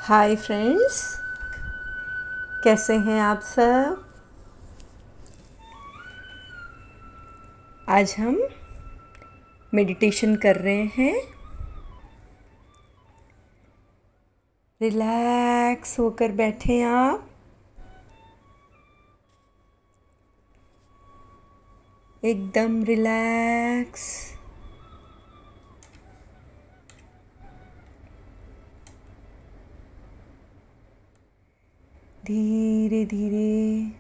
Hi friends, कैसे हैं आप सब। आज हम मेडिटेशन कर रहे हैं। रिलैक्स होकर बैठें आप। एकदम रिलैक्स। धीरे धीरे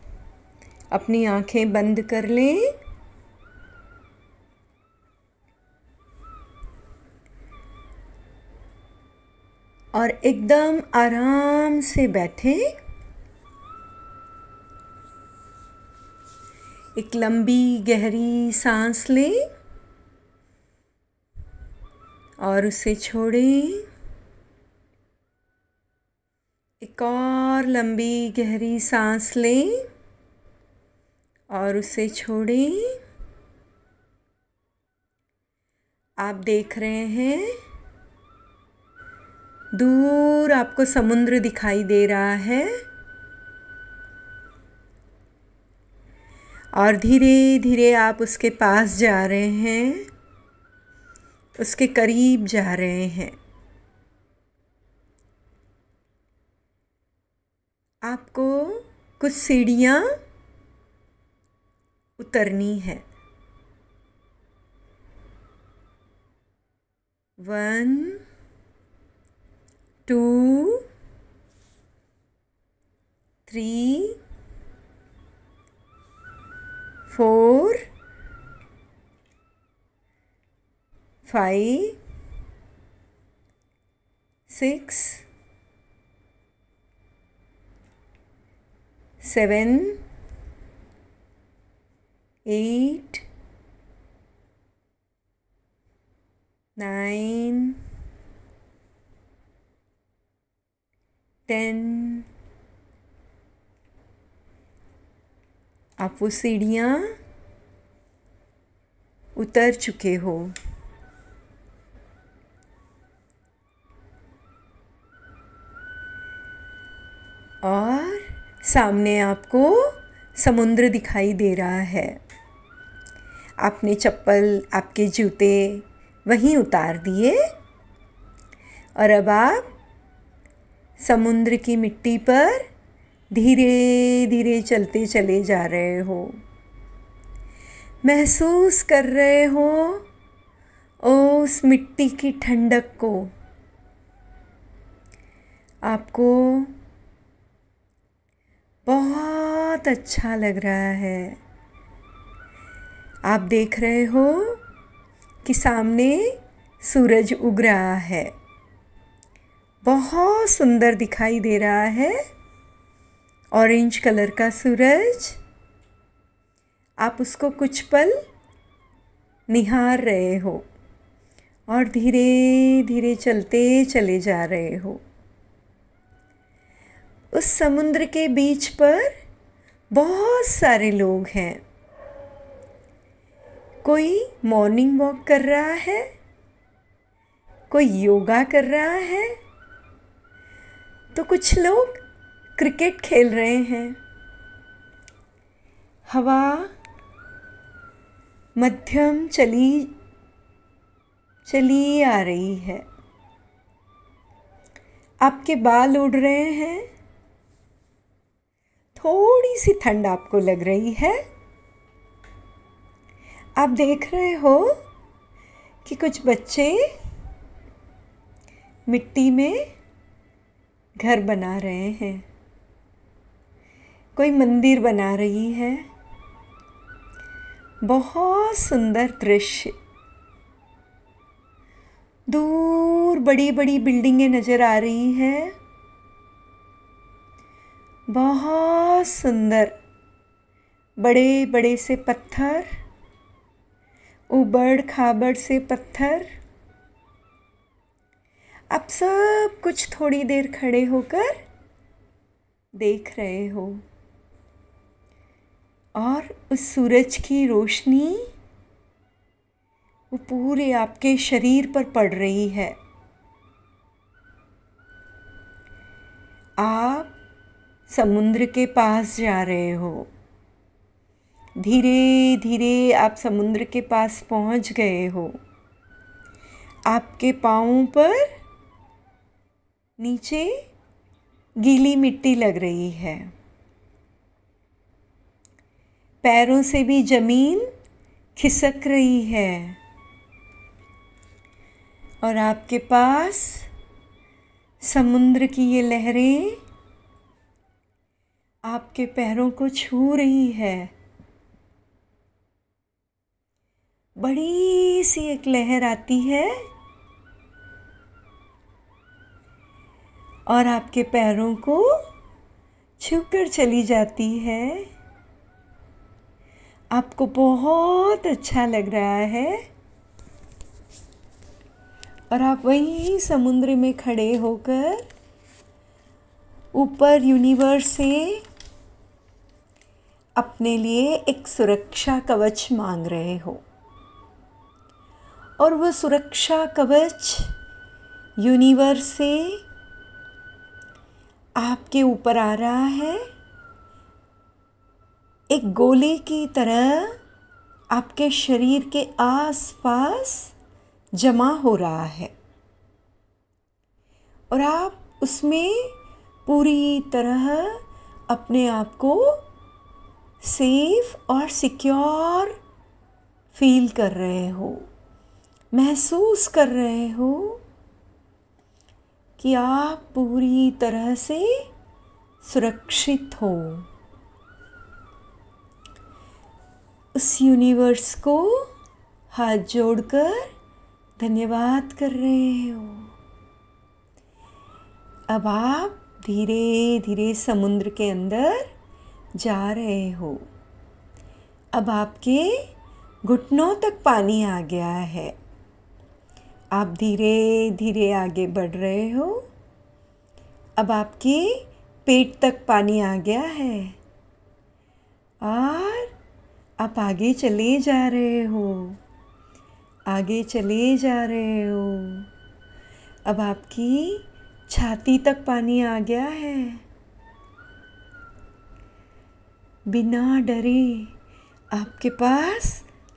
अपनी आंखें बंद कर लें और एकदम आराम से बैठें। एक लंबी गहरी सांस लें और उसे छोड़ें। एक और लंबी गहरी सांस लें और उसे छोड़ें। आप देख रहे हैं दूर आपको समुद्र दिखाई दे रहा है और धीरे धीरे आप उसके पास जा रहे हैं, उसके करीब जा रहे हैं। आपको कुछ सीढ़ियाँ उतरनी है। 1 2 3 4 5 6 7 8 9 10। आप वो सीढ़ियाँ उतर चुके हो और सामने आपको समुद्र दिखाई दे रहा है। आपने चप्पल, आपके जूते वहीं उतार दिए और अब आप समुद्र की मिट्टी पर धीरे धीरे चलते चले जा रहे हो। महसूस कर रहे हो उस मिट्टी की ठंडक को। आपको बहुत अच्छा लग रहा है। आप देख रहे हो कि सामने सूरज उग रहा है। बहुत सुंदर दिखाई दे रहा है, ऑरेंज कलर का सूरज। आप उसको कुछ पल निहार रहे हो और धीरे धीरे चलते चले जा रहे हो। उस समुद्र के बीच पर बहुत सारे लोग हैं। कोई मॉर्निंग वॉक कर रहा है, कोई योगा कर रहा है, तो कुछ लोग क्रिकेट खेल रहे हैं। हवा मध्यम चली आ रही है। आपके बाल उड़ रहे हैं। थोड़ी सी ठंड आपको लग रही है। आप देख रहे हो कि कुछ बच्चे मिट्टी में घर बना रहे हैं। कोई मंदिर बना रही है। बहुत सुंदर दृश्य। दूर बड़ी बड़ी बिल्डिंगें नजर आ रही हैं। बहुत सुंदर बड़े बड़े से पत्थर, उबड़ खाबड़ से पत्थर। आप सब कुछ थोड़ी देर खड़े होकर देख रहे हो और उस सूरज की रोशनी वो पूरे आपके शरीर पर पड़ रही है। आप समुद्र के पास जा रहे हो। धीरे धीरे आप समुद्र के पास पहुंच गए हो। आपके पाँवों पर नीचे गीली मिट्टी लग रही है। पैरों से भी ज़मीन खिसक रही है और आपके पास समुद्र की ये लहरें आपके पैरों को छू रही है। बड़ी सी एक लहर आती है और आपके पैरों को छूकर चली जाती है। आपको बहुत अच्छा लग रहा है और आप वहीं समुद्र में खड़े होकर ऊपर यूनिवर्स से अपने लिए एक सुरक्षा कवच मांग रहे हो और वह सुरक्षा कवच यूनिवर्स से आपके ऊपर आ रहा है। एक गोले की तरह आपके शरीर के आसपास जमा हो रहा है और आप उसमें पूरी तरह अपने आप को सेफ और सिक्योर फील कर रहे हो। महसूस कर रहे हो कि आप पूरी तरह से सुरक्षित हो। उस यूनिवर्स को हाथ जोड़कर धन्यवाद कर रहे हो। अब आप धीरे धीरे समुद्र के अंदर जा रहे हो। अब आपके घुटनों तक पानी आ गया है। आप धीरे धीरे आगे बढ़ रहे हो। अब आपके पेट तक पानी आ गया है और आप आगे चले जा रहे हो। आगे चले जा रहे हो। अब आपकी छाती तक पानी आ गया है। बिना डरे आपके पास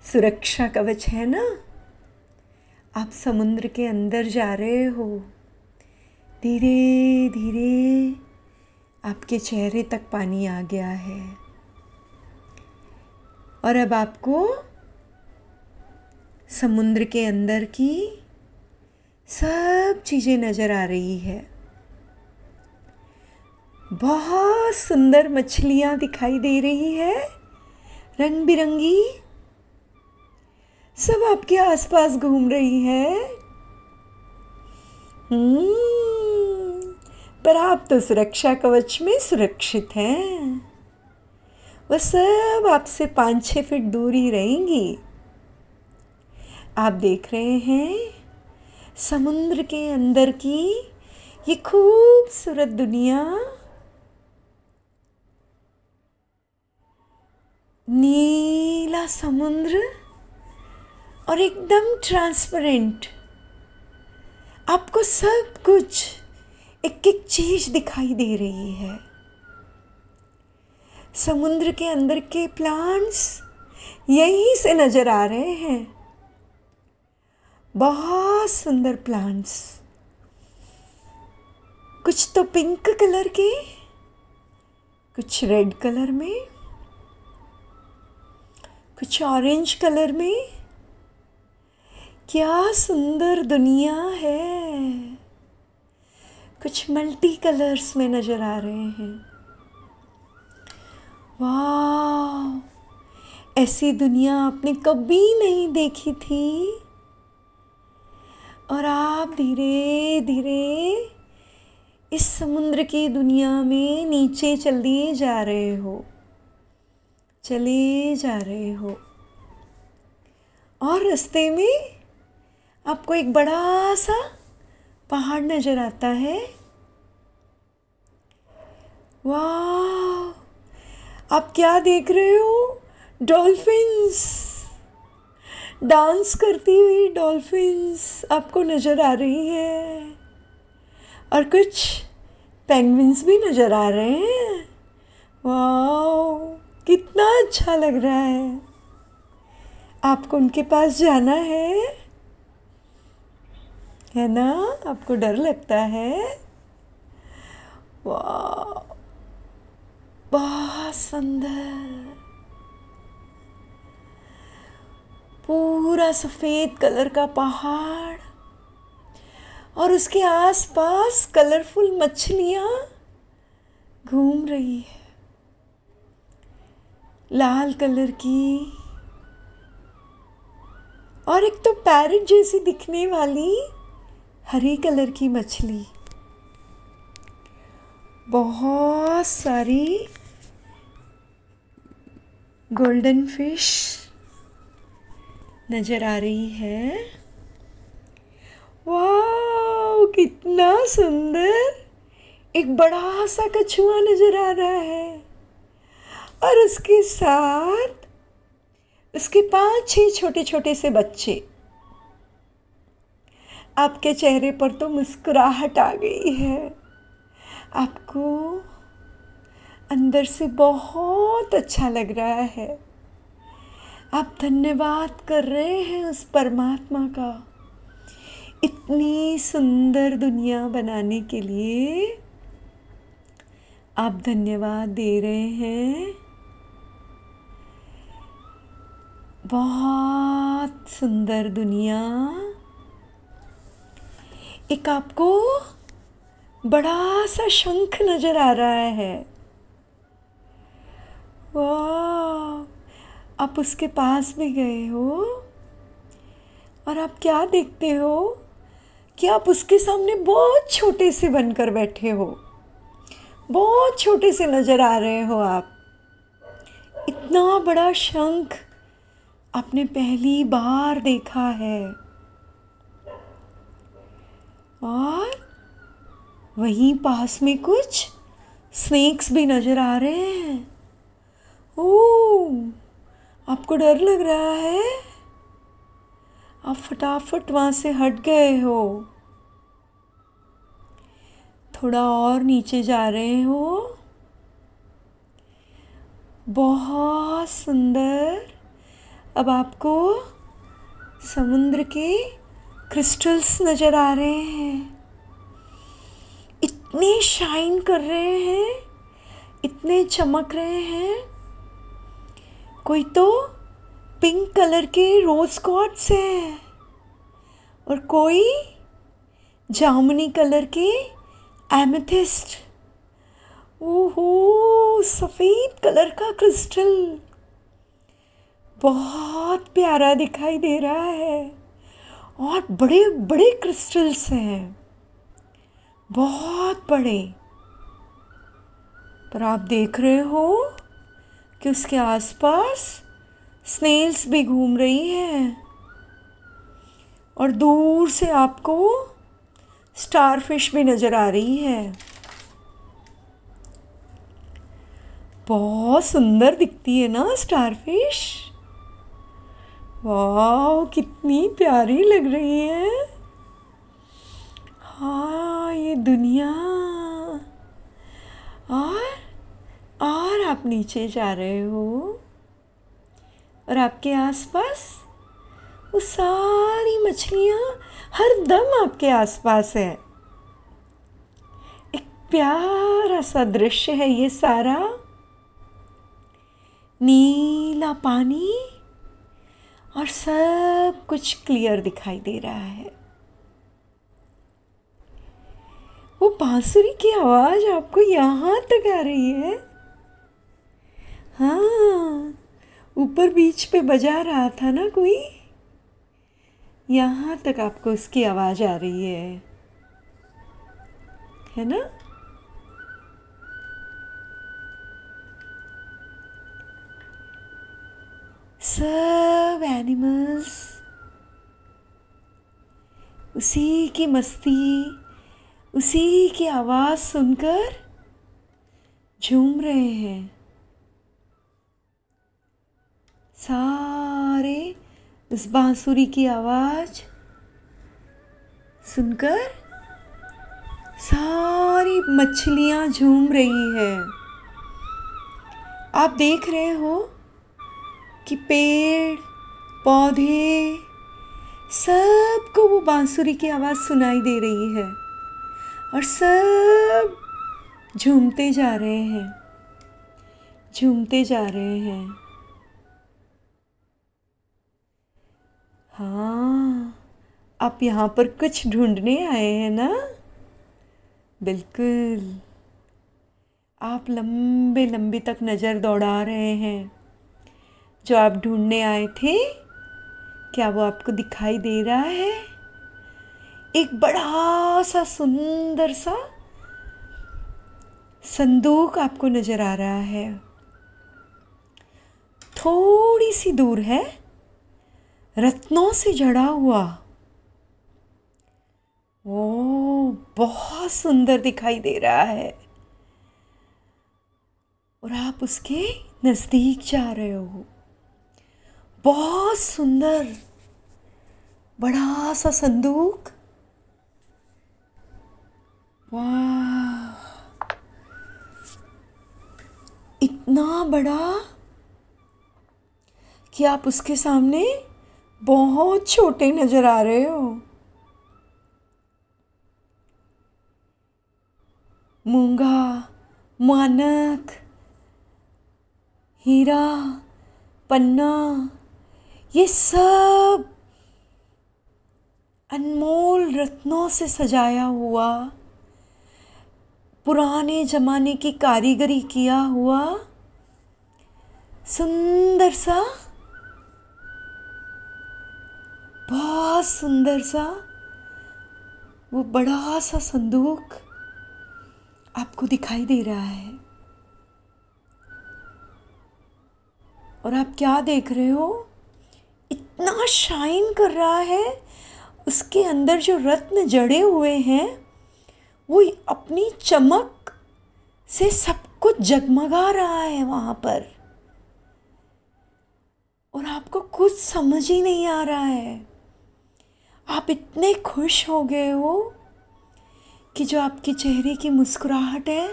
सुरक्षा कवच है ना। आप समुद्र के अंदर जा रहे हो। धीरे धीरे आपके चेहरे तक पानी आ गया है और अब आपको समुद्र के अंदर की सब चीज़ें नज़र आ रही है। बहुत सुंदर मछलियाँ दिखाई दे रही है, रंग बिरंगी, सब आपके आसपास घूम रही है। पर आप तो सुरक्षा कवच में सुरक्षित हैं। वह सब आपसे 5-6 फीट दूर ही रहेंगी। आप देख रहे हैं समुद्र के अंदर की ये खूबसूरत दुनिया। नीला समुद्र और एकदम ट्रांसपेरेंट। आपको सब कुछ एक एक चीज दिखाई दे रही है। समुद्र के अंदर के प्लांट्स यहीं से नजर आ रहे हैं। बहुत सुंदर प्लांट्स, कुछ तो पिंक कलर के, कुछ रेड कलर में, कुछ ऑरेंज कलर में। क्या सुंदर दुनिया है। कुछ मल्टी कलर्स में नजर आ रहे हैं। वाह, ऐसी दुनिया आपने कभी नहीं देखी थी। और आप धीरे धीरे इस समुद्र की दुनिया में नीचे चले जा रहे हो, चले जा रहे हो। और रास्ते में आपको एक बड़ा सा पहाड़ नजर आता है। वाह, आप क्या देख रहे हो? डॉल्फिन्स, डांस करती हुई डॉल्फिन्स आपको नजर आ रही है। और कुछ पेंगुइन्स भी नज़र आ रहे हैं। वाह, कितना अच्छा लग रहा है। आपको उनके पास जाना है ना? आपको डर लगता है? वाह, बहुत सुंदर। पूरा सफ़ेद कलर का पहाड़ और उसके आसपास कलरफुल मछलियाँ घूम रही है, लाल कलर की, और एक तो पैरट जैसी दिखने वाली हरी कलर की मछली। बहुत सारी गोल्डन फिश नज़र आ रही है। वाह, कितना सुंदर। एक बड़ा सा कछुआ नज़र आ रहा है और उसके साथ उसके 5-6 छोटे छोटे से बच्चे। आपके चेहरे पर तो मुस्कुराहट आ गई है। आपको अंदर से बहुत अच्छा लग रहा है। आप धन्यवाद कर रहे हैं उस परमात्मा का इतनी सुंदर दुनिया बनाने के लिए। आप धन्यवाद दे रहे हैं। बहुत सुंदर दुनिया। एक आपको बड़ा सा शंख नज़र आ रहा है। वाह, आप उसके पास भी गए हो और आप क्या देखते हो कि आप उसके सामने बहुत छोटे से बनकर बैठे हो। बहुत छोटे से नज़र आ रहे हो आप। इतना बड़ा शंख आपने पहली बार देखा है। और वहीं पास में कुछ स्नेक्स भी नज़र आ रहे हैं। ओह, आपको डर लग रहा है? आप फटाफट वहाँ से हट गए हो। थोड़ा और नीचे जा रहे हो। बहुत सुंदर। अब आपको समुद्र के क्रिस्टल्स नज़र आ रहे हैं। इतने शाइन कर रहे हैं, इतने चमक रहे हैं। कोई तो पिंक कलर के रोज़ क्वार्ट्स हैं और कोई जामुनी कलर के एमेथिस्ट। ओहो, सफ़ेद कलर का क्रिस्टल बहुत प्यारा दिखाई दे रहा है। और बड़े बड़े क्रिस्टल्स हैं, बहुत बड़े। पर आप देख रहे हो कि उसके आसपास स्नेल्स भी घूम रही हैं और दूर से आपको स्टारफिश भी नज़र आ रही है। बहुत सुंदर दिखती है ना स्टारफिश। वाह, कितनी प्यारी लग रही है। हाँ, ये दुनिया। और आप नीचे जा रहे हो और आपके आसपास वो सारी मछलियाँ हर दम आपके आसपास है। एक प्यारा सा दृश्य है ये सारा। नीला पानी और सब कुछ क्लियर दिखाई दे रहा है। वो बांसुरी की आवाज़ आपको यहाँ तक आ रही है। हाँ, ऊपर बीच पे बजा रहा था ना कोई, यहाँ तक आपको उसकी आवाज़ आ रही है ना? सब एनिमल्स उसी की मस्ती, उसी की आवाज़ सुनकर झूम रहे हैं। सारे उस बांसुरी की आवाज़ सुनकर सारी मछलियाँ झूम रही है। आप देख रहे हो कि पेड़ पौधे सबको वो बांसुरी की आवाज़ सुनाई दे रही है और सब झूमते जा रहे हैं, झूमते जा रहे हैं। हाँ, आप यहाँ पर कुछ ढूंढने आए हैं ना? बिल्कुल। आप लंबे लंबे तक नज़र दौड़ा रहे हैं। जो आप ढूंढने आए थे, क्या वो आपको दिखाई दे रहा है? एक बड़ा सा सुंदर सा संदूक आपको नज़र आ रहा है। थोड़ी सी दूर है, रत्नों से जड़ा हुआ। वो बहुत सुंदर दिखाई दे रहा है और आप उसके नज़दीक जा रहे हो। बहुत सुंदर बड़ा सा संदूक। वाह, इतना बड़ा कि आप उसके सामने बहुत छोटे नजर आ रहे हो। मूंगा, मानक, हीरा, पन्ना, ये सब अनमोल रत्नों से सजाया हुआ, पुराने ज़माने की कारीगरी किया हुआ सुंदर सा, बहुत सुंदर सा वो बड़ा सा संदूक आपको दिखाई दे रहा है। और आप क्या देख रहे हो? इतना शाइन कर रहा है, उसके अंदर जो रत्न जड़े हुए हैं वो अपनी चमक से सब कुछ जगमगा रहा है वहाँ पर। और आपको कुछ समझ ही नहीं आ रहा है। आप इतने खुश हो गए हो कि जो आपके चेहरे की मुस्कुराहट है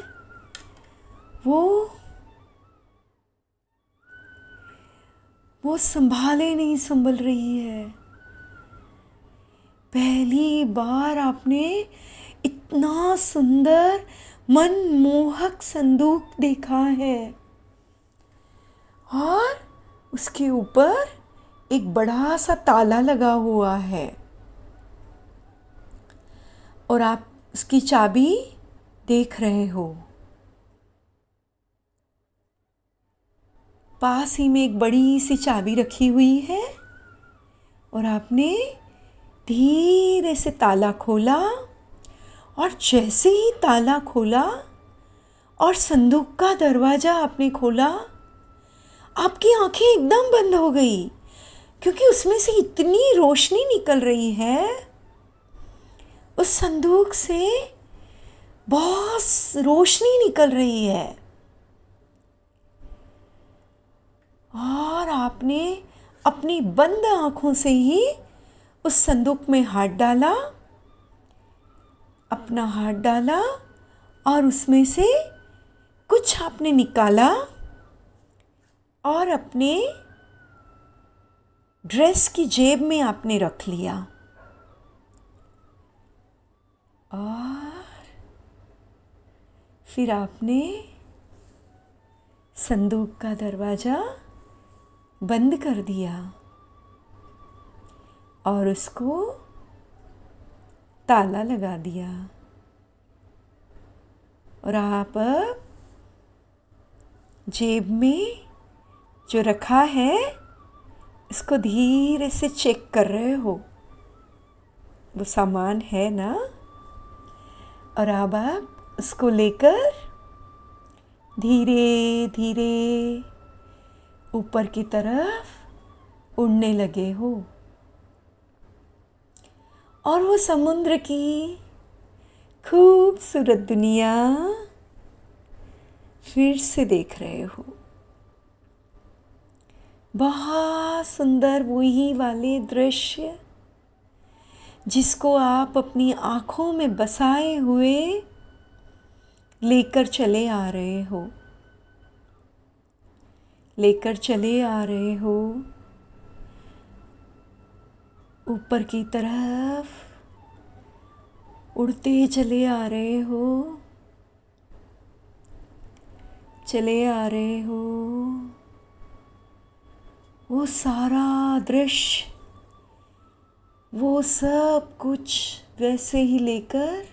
वो संभाले नहीं संभल रही है। पहली बार आपने इतना सुंदर मनमोहक संदूक देखा है और उसके ऊपर एक बड़ा सा ताला लगा हुआ है और आप उसकी चाबी देख रहे हो। पास ही में एक बड़ी सी चाबी रखी हुई है और आपने धीरे से ताला खोला और जैसे ही ताला खोला और संदूक का दरवाज़ा आपने खोला, आपकी आंखें एकदम बंद हो गई क्योंकि उसमें से इतनी रोशनी निकल रही है। उस संदूक से बहुत रोशनी निकल रही है और आपने अपनी बंद आंखों से ही उस संदूक में हाथ डाला, अपना हाथ डाला और उसमें से कुछ आपने निकाला और अपने ड्रेस की जेब में आपने रख लिया। और फिर आपने संदूक का दरवाज़ा बंद कर दिया और उसको ताला लगा दिया। और आप अब जेब में जो रखा है इसको धीरे से चेक कर रहे हो, वो सामान है ना। और अब आप उसको लेकर धीरे धीरे ऊपर की तरफ उड़ने लगे हो और वो समुद्र की खूबसूरत दुनिया फिर से देख रहे हो। बहुत सुंदर वही वाले दृश्य जिसको आप अपनी आँखों में बसाए हुए लेकर चले आ रहे हो, लेकर चले आ रहे हो ऊपर की तरफ, उड़ते चले आ रहे हो, चले आ रहे हो। वो सारा दृश्य, वो सब कुछ वैसे ही लेकर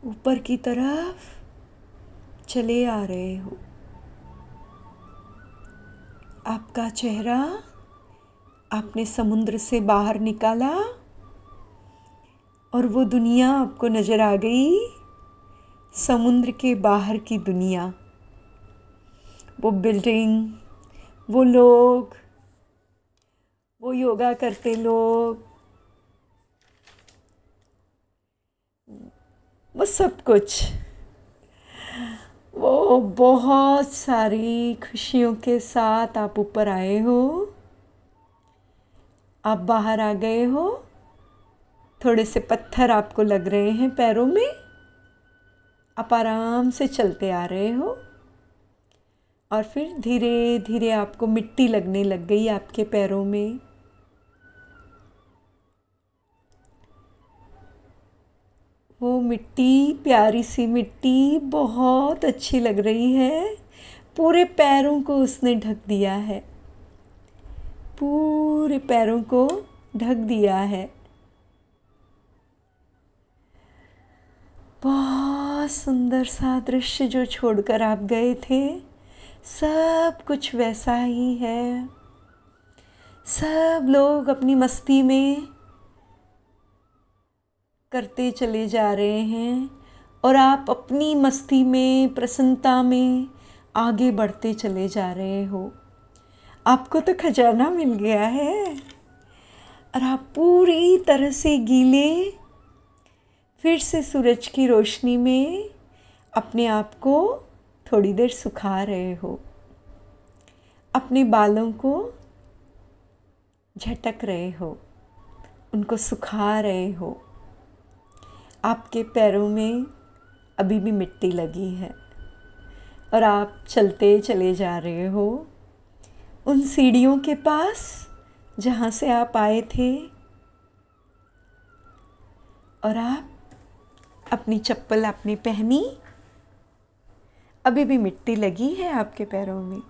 ऊपर की तरफ चले आ रहे हो। आपका चेहरा आपने समुद्र से बाहर निकाला और वो दुनिया आपको नज़र आ गई, समुद्र के बाहर की दुनिया। वो बिल्डिंग, वो लोग, वो योगा करते लोग, वो सब कुछ, वो बहुत सारी खुशियों के साथ आप ऊपर आए हो। आप बाहर आ गए हो, थोड़े से पत्थर आपको लग रहे हैं पैरों में, आप आराम से चलते आ रहे हो और फिर धीरे धीरे आपको मिट्टी लगने लग गई आपके पैरों में। वो मिट्टी, प्यारी सी मिट्टी, बहुत अच्छी लग रही है। पूरे पैरों को उसने ढक दिया है, पूरे पैरों को ढक दिया है। बहुत सुंदर सा दृश्य जो छोड़कर आप गए थे, सब कुछ वैसा ही है। सब लोग अपनी मस्ती में करते चले जा रहे हैं और आप अपनी मस्ती में, प्रसन्नता में आगे बढ़ते चले जा रहे हो। आपको तो खजाना मिल गया है और आप पूरी तरह से गीले, फिर से सूरज की रोशनी में अपने आप को थोड़ी देर सुखा रहे हो, अपने बालों को झटक रहे हो, उनको सुखा रहे हो। आपके पैरों में अभी भी मिट्टी लगी है और आप चलते चले जा रहे हो उन सीढ़ियों के पास जहाँ से आप आए थे, और आप अपनी चप्पल आपने पहनी, अभी भी मिट्टी लगी है आपके पैरों में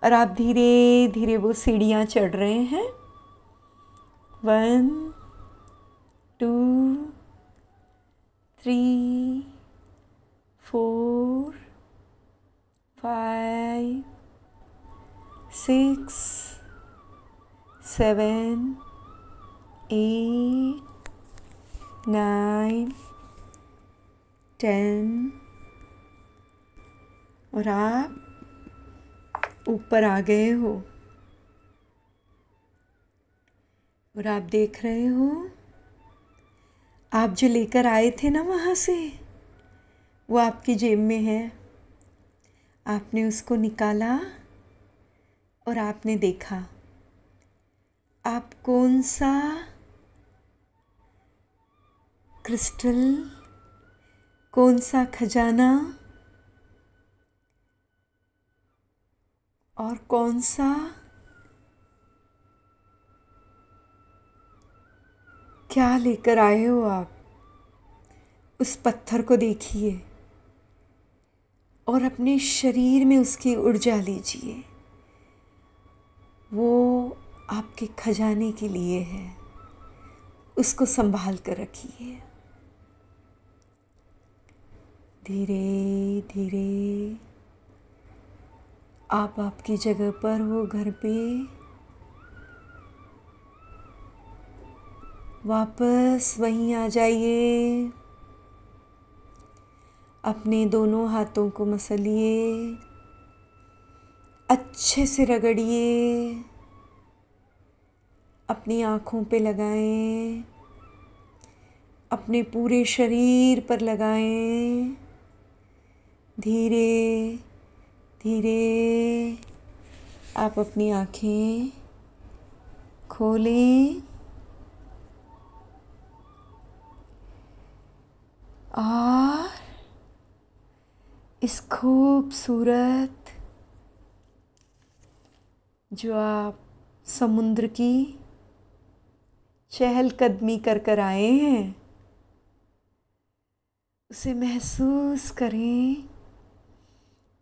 और आप धीरे धीरे वो सीढ़ियाँ चढ़ रहे हैं। 1 2 3 4 5 6 7 8 9 10 और आप ऊपर आ गए हो और आप देख रहे हो आप जो लेकर आए थे ना वहाँ से, वो आपकी जेब में है। आपने उसको निकाला और आपने देखा आप कौन सा क्रिस्टल, कौन सा खजाना और कौन सा क्या लेकर आए हो। आप उस पत्थर को देखिए और अपने शरीर में उसकी ऊर्जा लीजिए। वो आपके खजाने के लिए है, उसको संभाल कर रखिए। धीरे धीरे आप आपकी जगह पर हो, घर पे वापस वहीं आ जाइए। अपने दोनों हाथों को मसलिए, अच्छे से रगड़िए, अपनी आँखों पे लगाएं, अपने पूरे शरीर पर लगाएं। धीरे धीरे आप अपनी आँखें खोलें और इस खूबसूरत जो आप समुद्र की चहलकदमी कर कर आए हैं उसे महसूस करें।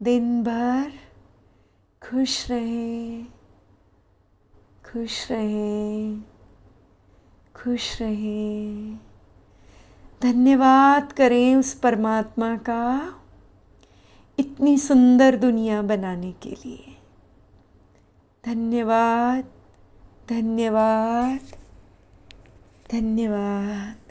दिन भर खुश रहें, खुश रहें, खुश रहें। धन्यवाद करें उस परमात्मा का इतनी सुंदर दुनिया बनाने के लिए। धन्यवाद, धन्यवाद, धन्यवाद।